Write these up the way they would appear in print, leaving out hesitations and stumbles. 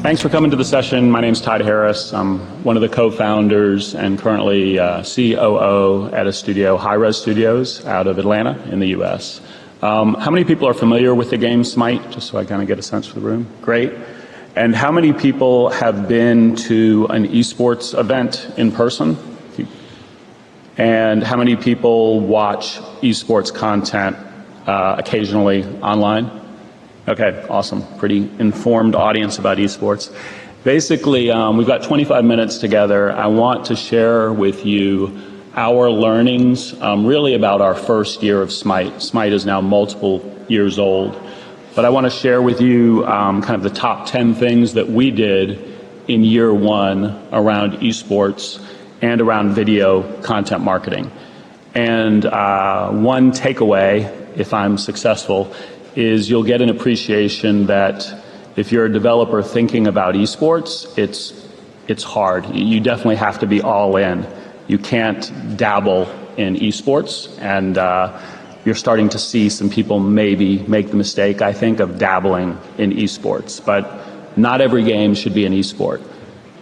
Thanks for coming to the session. My name is Todd Harris. I'm one of the co-founders and currently COO at a studio, Hi-Rez Studios, out of Atlanta in the US. How many people are familiar with the game SMITE, just so I kind of get a sense for the room? Great. And how many people have been to an eSports event in person? And how many people watch eSports content occasionally online? Okay, awesome. Pretty informed audience about eSports. Basically, we've got 25 minutes together. I want to share with you our learnings really about our first year of SMITE. SMITE is now multiple years old. But I want to share with you kind of the top 10 things that we did in year one around eSports and around video content marketing. And one takeaway, if I'm successful, is you'll get an appreciation that if you're a developer thinking about eSports, it's hard. You definitely have to be all in. You can't dabble in eSports, and you're starting to see some people maybe make the mistake, I think, of dabbling in eSports. But not every game should be an eSport.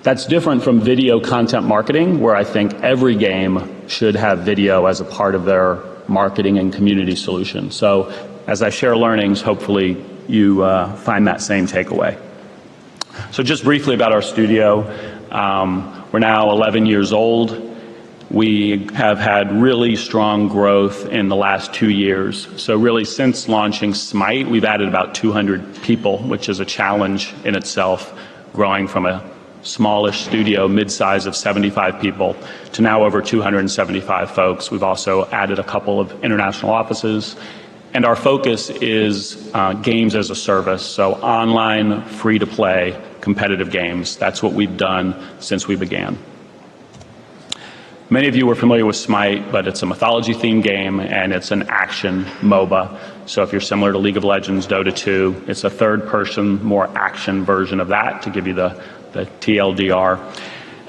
That's different from video content marketing, where I think every game should have video as a part of their marketing and community solution. So as I share learnings, hopefully you find that same takeaway. So just briefly about our studio. We're now 11 years old. We have had really strong growth in the last 2 years. So really since launching SMITE, we've added about 200 people, which is a challenge in itself, growing from a smallish studio, mid-size of 75 people, to now over 275 folks. We've also added a couple of international offices. And our focus is games as a service, so online, free-to-play, competitive games. That's what we've done since we began. Many of you are familiar with SMITE, but it's a mythology-themed game, and it's an action MOBA. So if you're similar to League of Legends, Dota 2, it's a third-person, more action version of that, to give you the TLDR.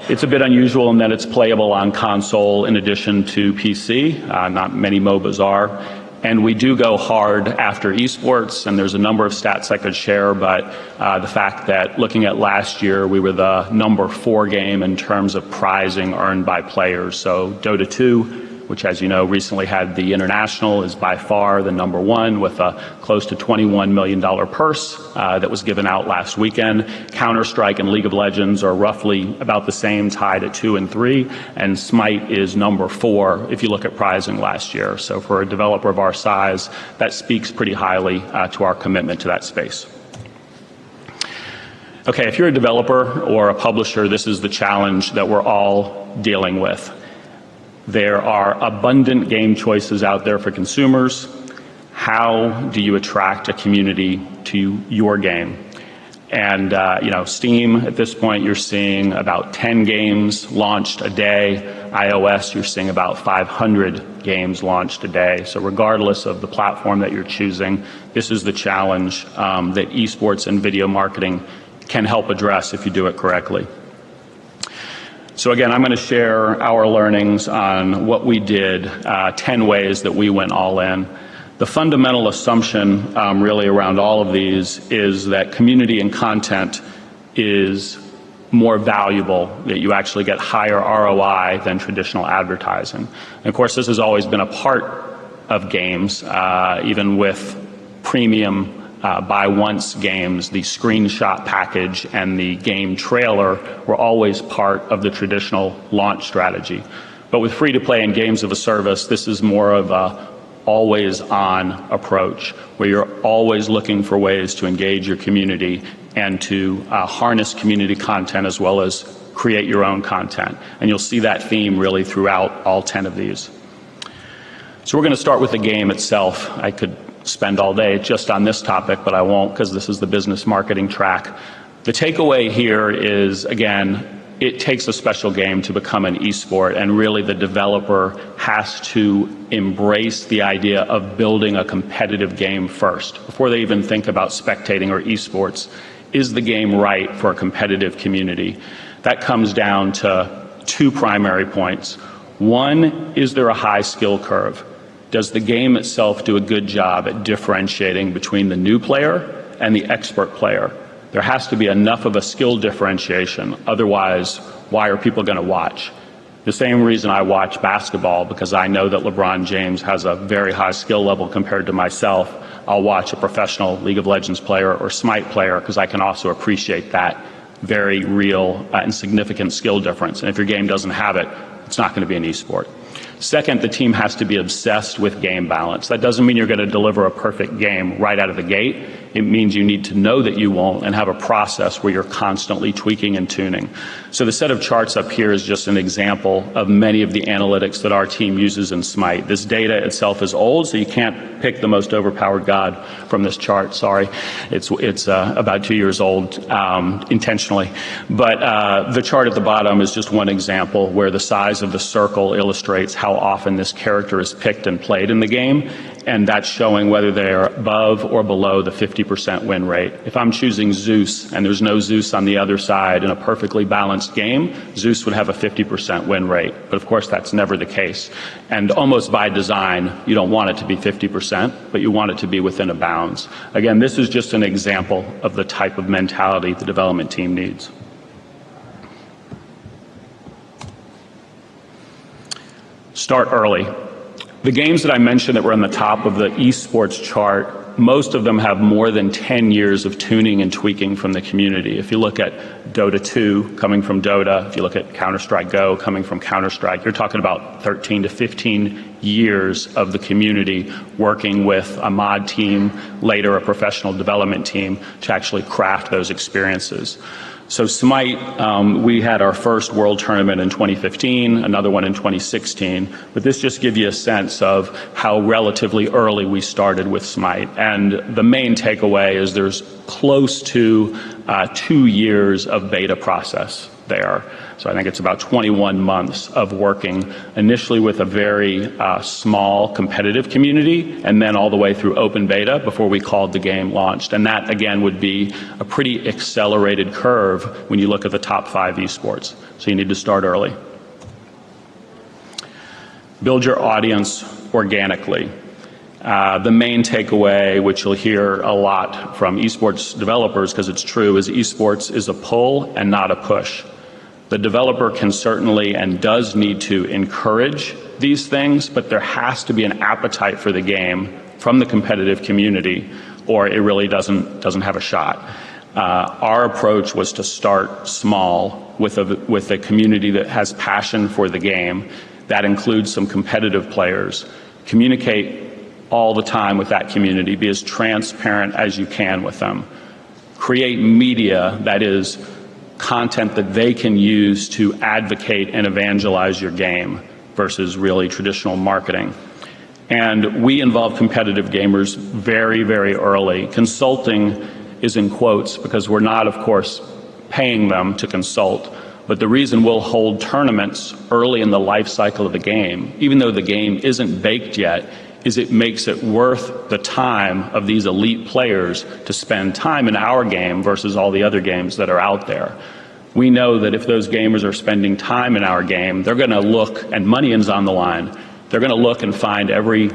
It's a bit unusual in that it's playable on console in addition to PC. Not many MOBAs are. And we do go hard after eSports, and there's a number of stats I could share, but the fact that looking at last year, we were the number 4 game in terms of prizing earned by players. So Dota 2, which as you know recently had the International, is by far the number 1 with a close to $21 million purse that was given out last weekend. Counter-Strike and League of Legends are roughly about the same, tied at 2 and 3, and SMITE is number 4 if you look at prizing last year. So for a developer of our size, that speaks pretty highly to our commitment to that space. Okay, if you're a developer or a publisher, this is the challenge that we're all dealing with. There are abundant game choices out there for consumers. How do you attract a community to your game? And Steam, at this point, you're seeing about 10 games launched a day. iOS, you're seeing about 500 games launched a day. So regardless of the platform that you're choosing, this is the challenge that eSports and video marketing can help address if you do it correctly. So again, I'm going to share our learnings on what we did, 10 ways that we went all in. The fundamental assumption really around all of these is that community and content is more valuable, that you actually get higher ROI than traditional advertising. And of course, this has always been a part of games, even with premium buy once games. The screenshot package and the game trailer were always part of the traditional launch strategy. But with free-to-play and games of a service, this is more of a always-on approach, where you're always looking for ways to engage your community and to harness community content as well as create your own content. And you'll see that theme really throughout all 10 of these. So we're going to start with the game itself. I could spend all day just on this topic, but I won't, because this is the business marketing track. The takeaway here is, again, it takes a special game to become an esport, and really the developer has to embrace the idea of building a competitive game first, before they even think about spectating or esports. Is the game right for a competitive community? That comes down to 2 primary points. One, is there a high skill curve? Does the game itself do a good job at differentiating between the new player and the expert player? There has to be enough of a skill differentiation. Otherwise, why are people going to watch? The same reason I watch basketball, because I know that LeBron James has a very high skill level compared to myself. I'll watch a professional League of Legends player or SMITE player because I can also appreciate that very real and significant skill difference. And if your game doesn't have it, it's not going to be an esport. Second, the team has to be obsessed with game balance. That doesn't mean you're going to deliver a perfect game right out of the gate. It means you need to know that you won't and have a process where you're constantly tweaking and tuning. So the set of charts up here is just an example of many of the analytics that our team uses in SMITE. This data itself is old, so you can't pick the most overpowered god from this chart, sorry. It's about 2 years old intentionally. But the chart at the bottom is just one example where the size of the circle illustrates how often this character is picked and played in the game, and that's showing whether they're above or below the 50% win rate. If I'm choosing Zeus and there's no Zeus on the other side in a perfectly balanced game, Zeus would have a 50% win rate. But of course, that's never the case. And almost by design, you don't want it to be 50%, but you want it to be within a bounds. Again, this is just an example of the type of mentality the development team needs. Start early. The games that I mentioned that were on the top of the eSports chart, most of them have more than 10 years of tuning and tweaking from the community. If you look at Dota 2 coming from Dota, if you look at Counter-Strike Go coming from Counter-Strike, you're talking about 13 to 15 years of the community working with a mod team, later a professional development team to actually craft those experiences. So SMITE, we had our first world tournament in 2015, another one in 2016, but this just gives you a sense of how relatively early we started with SMITE. And the main takeaway is there's close to 2 years of beta process there. So I think it's about 21 months of working initially with a very small competitive community and then all the way through open beta before we called the game launched. And that, again, would be a pretty accelerated curve when you look at the top 5 esports. So you need to start early. Build your audience organically. The main takeaway, which you'll hear a lot from esports developers because it's true, is esports is a pull and not a push. The developer can certainly and does need to encourage these things, but there has to be an appetite for the game from the competitive community, or it really doesn't have a shot. Our approach was to start small with a community that has passion for the game. That includes some competitive players. Communicate all the time with that community. Be as transparent as you can with them. Create media that is content that they can use to advocate and evangelize your game versus really traditional marketing. And we involve competitive gamers very, very early. Consulting is in quotes because we're not, of course, paying them to consult. But the reason we'll hold tournaments early in the life cycle of the game, even though the game isn't baked yet, is it makes it worth the time of these elite players to spend time in our game versus all the other games that are out there. We know that if those gamers are spending time in our game, they're going to look, and money is on the line, they're going to look and find every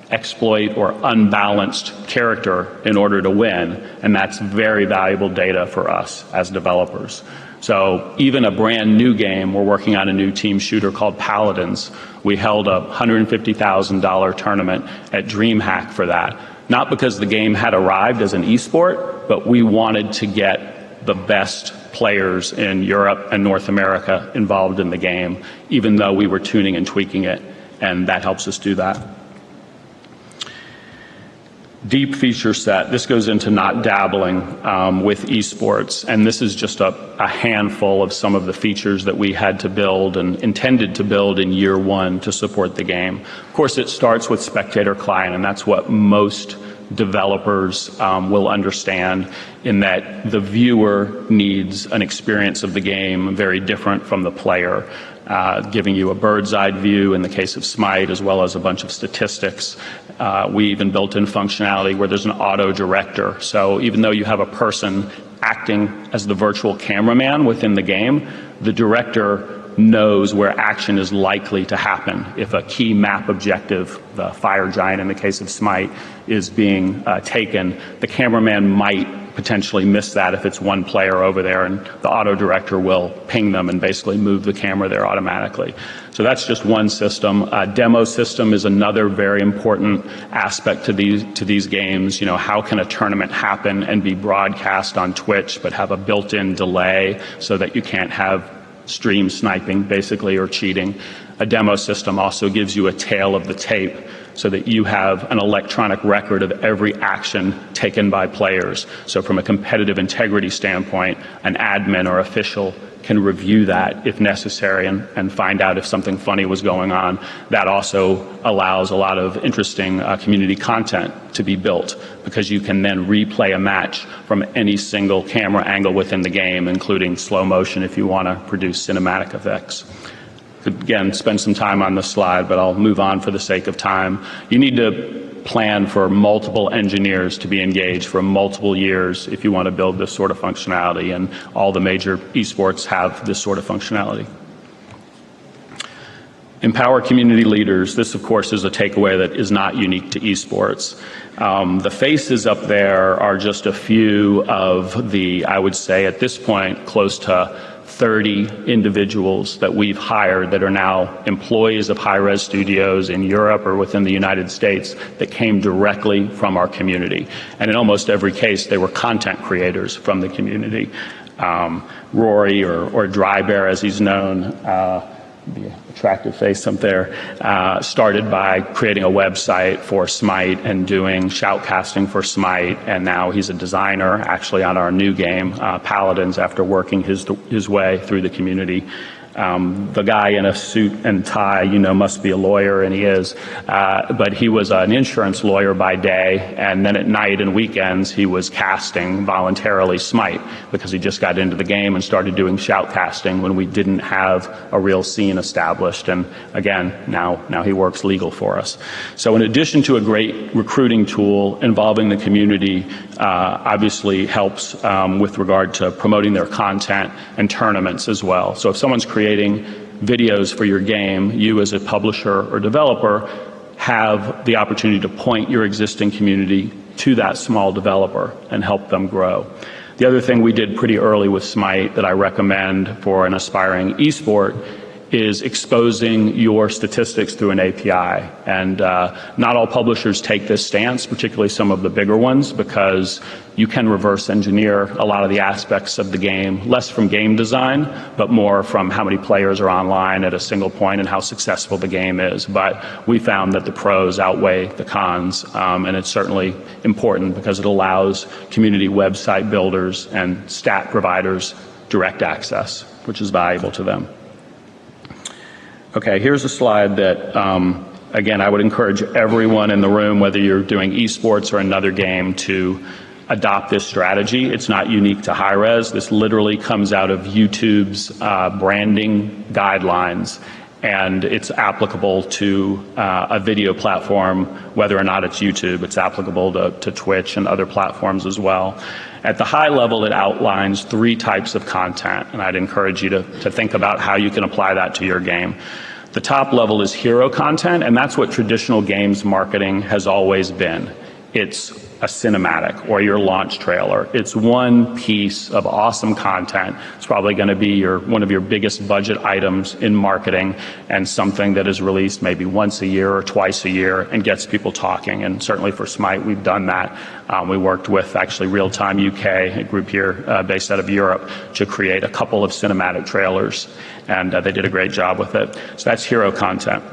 exploit or unbalanced character in order to win, and that's very valuable data for us as developers. So even a brand new game, we're working on a new team shooter called Paladins. We held a $150,000 tournament at DreamHack for that. Not because the game had arrived as an esport, but we wanted to get the best players in Europe and North America involved in the game, even though we were tuning and tweaking it, and that helps us do that. Deep feature set. This goes into not dabbling with esports, and this is just a handful of some of the features that we had to build and intended to build in year one to support the game. Of course, it starts with spectator client, and that's what most developers will understand, in that the viewer needs an experience of the game very different from the player. Giving you a bird's eye view in the case of SMITE, as well as a bunch of statistics. We even built in functionality where there's an auto director. So even though you have a person acting as the virtual cameraman within the game, the director knows where action is likely to happen. If a key map objective, the fire giant in the case of SMITE, is being taken, the cameraman might potentially miss that if it's one player over there, and the auto director will ping them and basically move the camera there automatically. So that's just one system. A demo system is another very important aspect to these games. You know, how can a tournament happen and be broadcast on Twitch but have a built-in delay so that you can't have stream sniping basically or cheating. A demo system also gives you a tail of the tape so that you have an electronic record of every action taken by players. So from a competitive integrity standpoint, an admin or official can review that if necessary and find out if something funny was going on. That also allows a lot of interesting community content to be built, because you can then replay a match from any single camera angle within the game, including slow motion if you want to produce cinematic effects. Could, again, spend some time on this slide, but I'll move on for the sake of time. You need to plan for multiple engineers to be engaged for multiple years if you want to build this sort of functionality, and all the major esports have this sort of functionality. Empower community leaders. This, of course, is a takeaway that is not unique to esports. The faces up there are just a few of the, I would say at this point, close to 30 individuals that we've hired that are now employees of Hi-Rez Studios in Europe or within the United States that came directly from our community. And in almost every case, they were content creators from the community. Rory, or Dry Bear as he's known, the attractive face up there, started by creating a website for SMITE and doing shoutcasting for SMITE, and now he's a designer actually on our new game, Paladins, after working his way through the community. The guy in a suit and tie, you know, must be a lawyer, and he is, but he was an insurance lawyer by day, and then at night and weekends he was casting voluntarily SMITE, because he just got into the game and started doing shoutcasting when we didn't have a real scene established. And again, now he works legal for us. So in addition to a great recruiting tool, involving the community obviously helps with regard to promoting their content and tournaments as well. So if someone's creating videos for your game, you as a publisher or developer have the opportunity to point your existing community to that small developer and help them grow. The other thing we did pretty early with SMITE that I recommend for an aspiring esport is exposing your statistics through an API. And not all publishers take this stance, particularly some of the bigger ones, because you can reverse engineer a lot of the aspects of the game, less from game design, but more from how many players are online at a single point and how successful the game is. But we found that the pros outweigh the cons, and it's certainly important because it allows community website builders and stat providers direct access, which is valuable to them. Okay, here's a slide that, again, I would encourage everyone in the room, whether you're doing esports or another game, to adopt this strategy. It's not unique to Hi-Rez. This literally comes out of YouTube's branding guidelines, and it's applicable to a video platform, whether or not it's YouTube. It's applicable to Twitch and other platforms as well. At the high level, it outlines 3 types of content, and I'd encourage you to think about how you can apply that to your game. The top level is hero content, and that's what traditional games marketing has always been. It's a cinematic or your launch trailer. It's one piece of awesome content. It's probably going to be one of your biggest budget items in marketing, and something that is released maybe once a year or twice a year and gets people talking. And certainly for SMITE, we've done that. We worked with actually Real Time UK, a group here based out of Europe, to create a couple of cinematic trailers, and they did a great job with it. So that's hero content.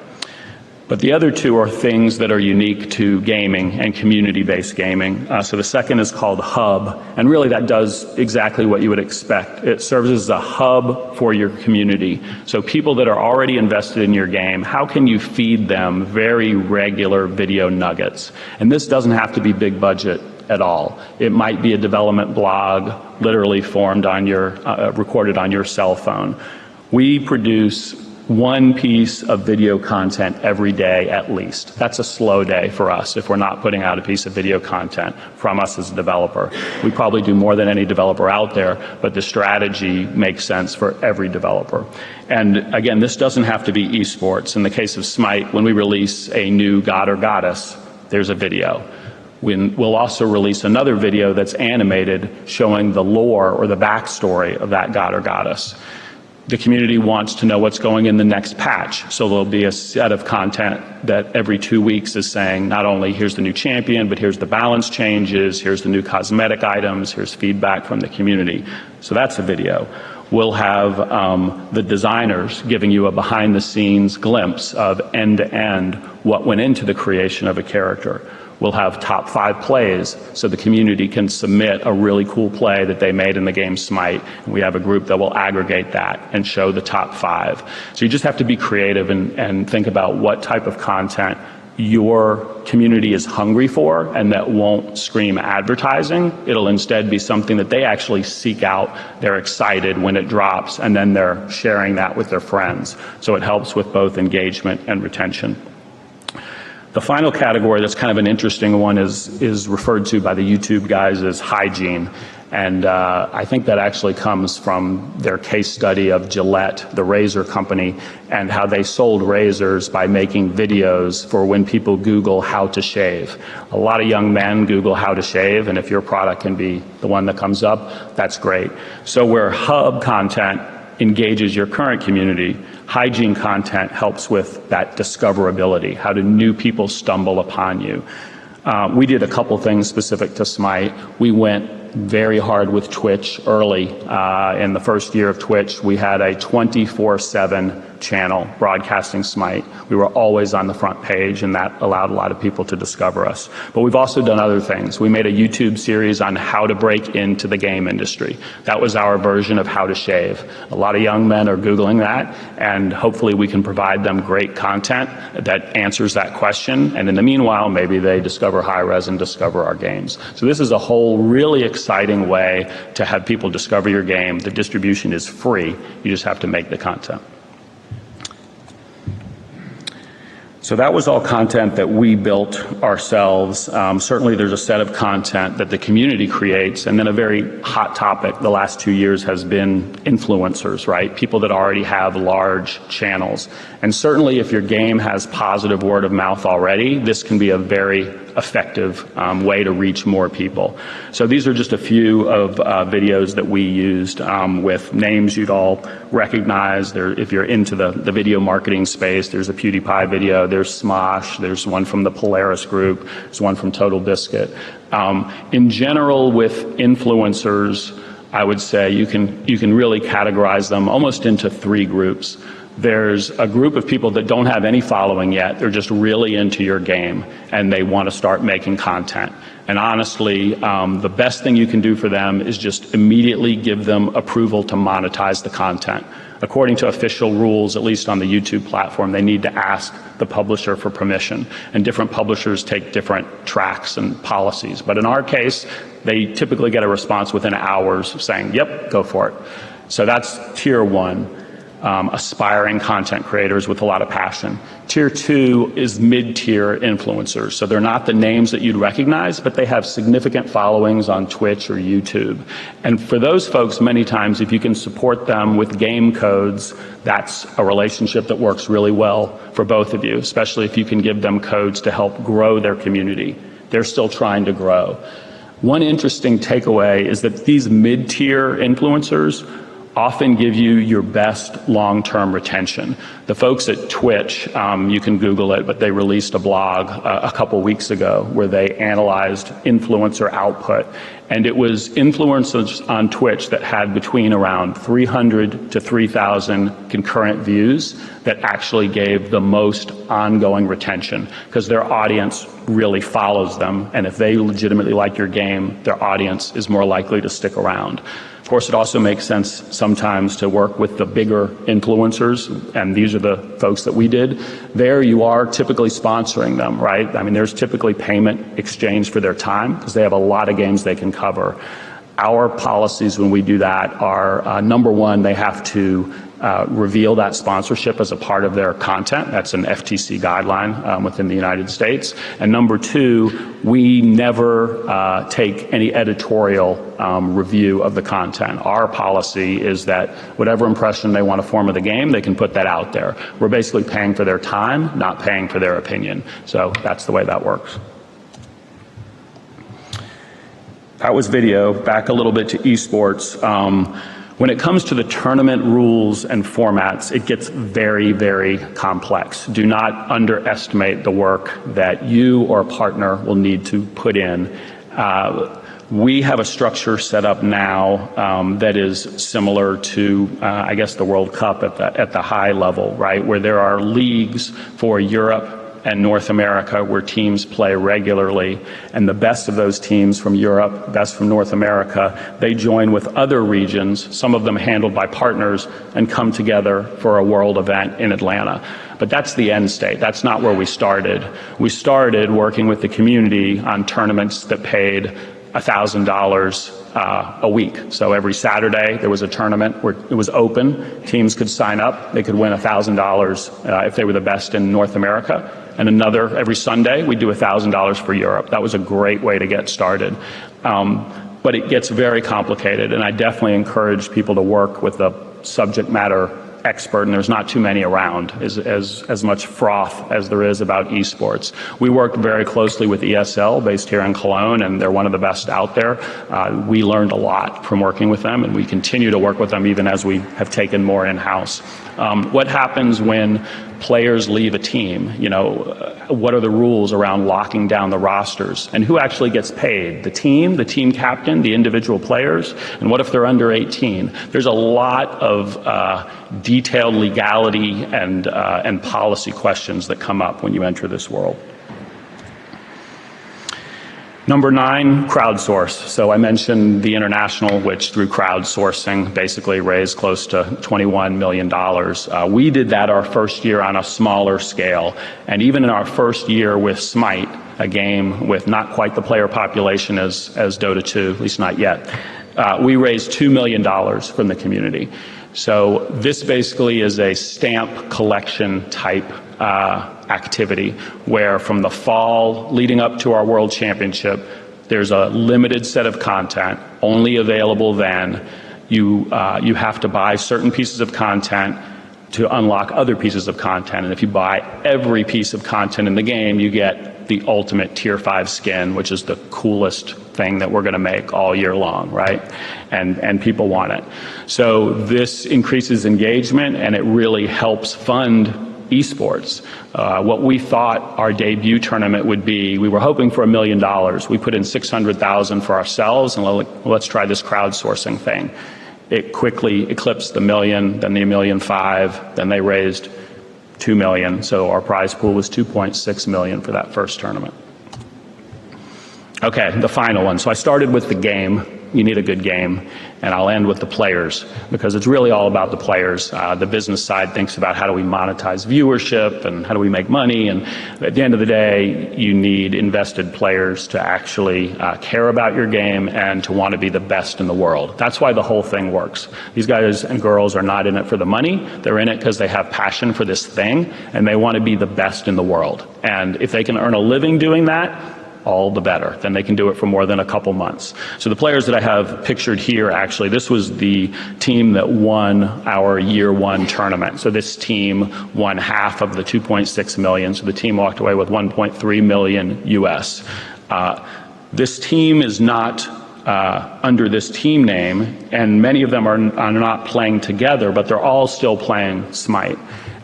But the other 2 are things that are unique to gaming and community-based gaming. So the second is called Hub, and really that does exactly what you would expect. It serves as a hub for your community. So people that are already invested in your game, how can you feed them very regular video nuggets? And this doesn't have to be big budget at all. It might be a development blog literally formed on your, recorded on your cell phone. We produce 1 piece of video content every day at least. That's a slow day for us if we're not putting out a piece of video content from us as a developer. We probably do more than any developer out there, but the strategy makes sense for every developer. And again, this doesn't have to be esports. In the case of SMITE, when we release a new god or goddess, there's a video. We'll also release another video that's animated showing the lore or the backstory of that god or goddess. The community wants to know what's going in the next patch, so there'll be a set of content that every 2 weeks is saying not only here's the new champion, but here's the balance changes, here's the new cosmetic items, here's feedback from the community. So that's a video. We'll have the designers giving you a behind-the-scenes glimpse of end-to-end what went into the creation of a character. We'll have top 5 plays, so the community can submit a really cool play that they made in the game SMITE. We have a group that will aggregate that and show the top 5. So you just have to be creative and think about what type of content your community is hungry for, and that won't scream advertising. It'll instead be something that they actually seek out. They're excited when it drops, and then they're sharing that with their friends. So it helps with both engagement and retention. The final category that's kind of an interesting one is referred to by the YouTube guys as hygiene. And I think that actually comes from their case study of Gillette, the razor company, and how they sold razors by making videos for when people Google how to shave. A lot of young men Google how to shave, and if your product can be the one that comes up, that's great. So where hub content engages your current community, hygiene content helps with that discoverability. How do new people stumble upon you? We did a couple things specific to SMITE. We went very hard with Twitch early. In the first year of Twitch, we had a 24/7 channel broadcasting SMITE. We were always on the front page, and that allowed a lot of people to discover us. But we've also done other things. We made a YouTube series on how to break into the game industry. That was our version of how to shave. A lot of young men are Googling that, and hopefully we can provide them great content that answers that question. And in the meanwhile, maybe they discover Hi-Rez and discover our games. So this is a whole really exciting way to have people discover your game. The distribution is free. You just have to make the content. So that was all content that we built ourselves. Certainly there's a set of content that the community creates, and then a very hot topic the last 2 years has been influencers, right? People that already have large channels. And certainly if your game has positive word of mouth already, this can be a very effective way to reach more people. So these are just a few of videos that we used with names you'd all recognize. If you're into the video marketing space, there's a PewDiePie video, there's Smosh, there's one from the Polaris group, there's one from Total Biscuit. In general, with influencers, I would say you can really categorize them almost into 3 groups. There's a group of people that don't have any following yet. They're just really into your game, and they want to start making content. And honestly, the best thing you can do for them is just immediately give them approval to monetize the content. According to official rules, at least on the YouTube platform, they need to ask the publisher for permission. And different publishers take different tracks and policies. But in our case, they typically get a response within hours saying, yep, go for it. So that's tier 1. Aspiring content creators with a lot of passion. Tier 2 is mid-tier influencers. So they're not the names that you'd recognize, but they have significant followings on Twitch or YouTube. And for those folks, many times, if you can support them with game codes, that's a relationship that works really well for both of you, especially if you can give them codes to help grow their community. They're still trying to grow. One interesting takeaway is that these mid-tier influencers often give you your best long-term retention. The folks at Twitch, you can Google it, but they released a blog a couple weeks ago where they analyzed influencer output. And it was influencers on Twitch that had between around 300 to 3,000 concurrent views that actually gave the most ongoing retention, because their audience really follows them. And if they legitimately like your game, their audience is more likely to stick around. Of course, it also makes sense sometimes to work with the bigger influencers, and these are the folks that we did. There you are typically sponsoring them, right? I mean, there's typically payment exchange for their time because they have a lot of games they can cover. Our policies when we do that are, number one, they have to reveal that sponsorship as a part of their content. That's an FTC guideline within the United States. And number two, we never take any editorial review of the content. Our policy is that whatever impression they want to form of the game, they can put that out there. We're basically paying for their time, not paying for their opinion. So that's the way that works. that was video. Back a little bit to eSports. When it comes to the tournament rules and formats, it gets very, very complex. Do not underestimate the work that you or a partner will need to put in. We have a structure set up now that is similar to, I guess, the World Cup at the high level, right? Where there are leagues for Europe and North America where teams play regularly, and the best of those teams from Europe, best from North America, they join with other regions, some of them handled by partners, and come together for a world event in Atlanta. But that's the end state. That's not where we started. We started working with the community on tournaments that paid $1,000 a week. So every Saturday there was a tournament where it was open. Teams could sign up. They could win $1,000 if they were the best in North America. And every Sunday we do $1,000 for Europe. That was a great way to get started. But it gets very complicated, and I definitely encourage people to work with a subject matter expert, and there's not too many around, as much froth as there is about esports. We worked very closely with ESL, based here in Cologne, and they're one of the best out there. We learned a lot from working with them, and we continue to work with them even as we have taken more in-house. What happens when players leave a team? You know, what are the rules around locking down the rosters? And who actually gets paid? The team captain, the individual players? And what if they're under 18? There's a lot of detailed legality and policy questions that come up when you enter this world. Number 9, crowdsource. So I mentioned the international, which through crowdsourcing basically raised close to $21 million. We did that our first year on a smaller scale. And even in our first year with SMITE, a game with not quite the player population as Dota 2, at least not yet, we raised $2 million from the community. So this basically is a stamp collection type activity where from the fall leading up to our World Championship, there's a limited set of content only available then. You have to buy certain pieces of content to unlock other pieces of content. And if you buy every piece of content in the game, you get the ultimate tier 5 skin, which is the coolest thing that we're going to make all year long, right? And people want it. So this increases engagement, and it really helps fund esports. What we thought our debut tournament would be, we were hoping for $1 million. We put in $600,000 for ourselves, and let's try this crowdsourcing thing. It quickly eclipsed the $1 million, then the $1.5 million, then they raised $2 million. So our prize pool was $2.6 million for that first tournament. Okay, the final one. So I started with the game. You need a good game. And I'll end with the players, because it's really all about the players. The business side thinks about how do we monetize viewership and how do we make money. And at the end of the day, you need invested players to actually care about your game and to want to be the best in the world. That's why the whole thing works. These guys and girls are not in it for the money. They're in it because they have passion for this thing and they want to be the best in the world. And if they can earn a living doing that, all the better. Then they can do it for more than a couple months. So the players that I have pictured here, actually, this was the team that won our year 1 tournament. So this team won half of the 2.6 million. So the team walked away with 1.3 million US. This team is not under this team name, and many of them are not playing together, but they're all still playing SMITE.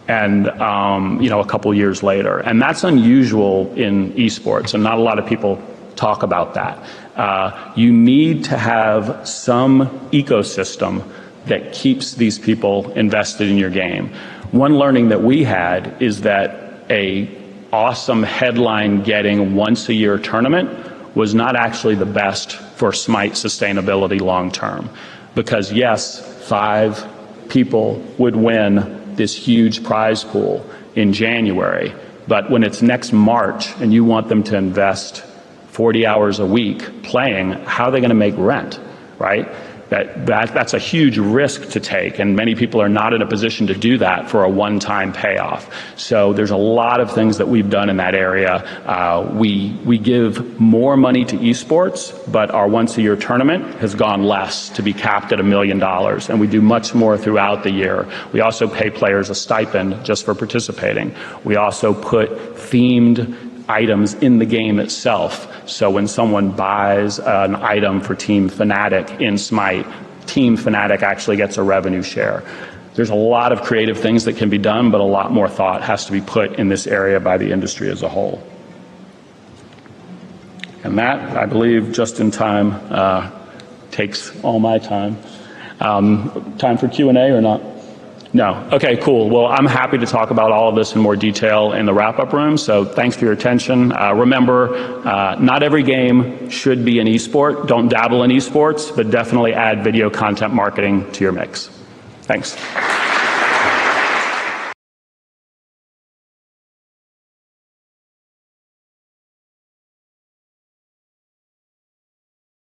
And a couple years later. And that's unusual in esports, and not a lot of people talk about that. You need to have some ecosystem that keeps these people invested in your game. One learning that we had is that a awesome headline-getting once-a-year tournament was not actually the best for SMITE sustainability long-term. Because yes, 5 people would win this huge prize pool in January, but when it's next March and you want them to invest 40 hours a week playing, how are they going to make rent, right? That's a huge risk to take, and many people are not in a position to do that for a one-time payoff. So there's a lot of things that we've done in that area. We give more money to esports, but our once-a-year tournament has gone less, to be capped at $1 million, and we do much more throughout the year. We also pay players a stipend just for participating. We also put themed items in the game itself. So when someone buys an item for Team Fnatic in SMITE, Team Fnatic actually gets a revenue share. There's a lot of creative things that can be done, but a lot more thought has to be put in this area by the industry as a whole. And that, I believe, just in time, takes all my time. Time for Q&A or not? No. Okay, cool. Well, I'm happy to talk about all of this in more detail in the wrap-up room, so thanks for your attention. Remember, not every game should be an esport. Don't dabble in esports, but definitely add video content marketing to your mix. Thanks.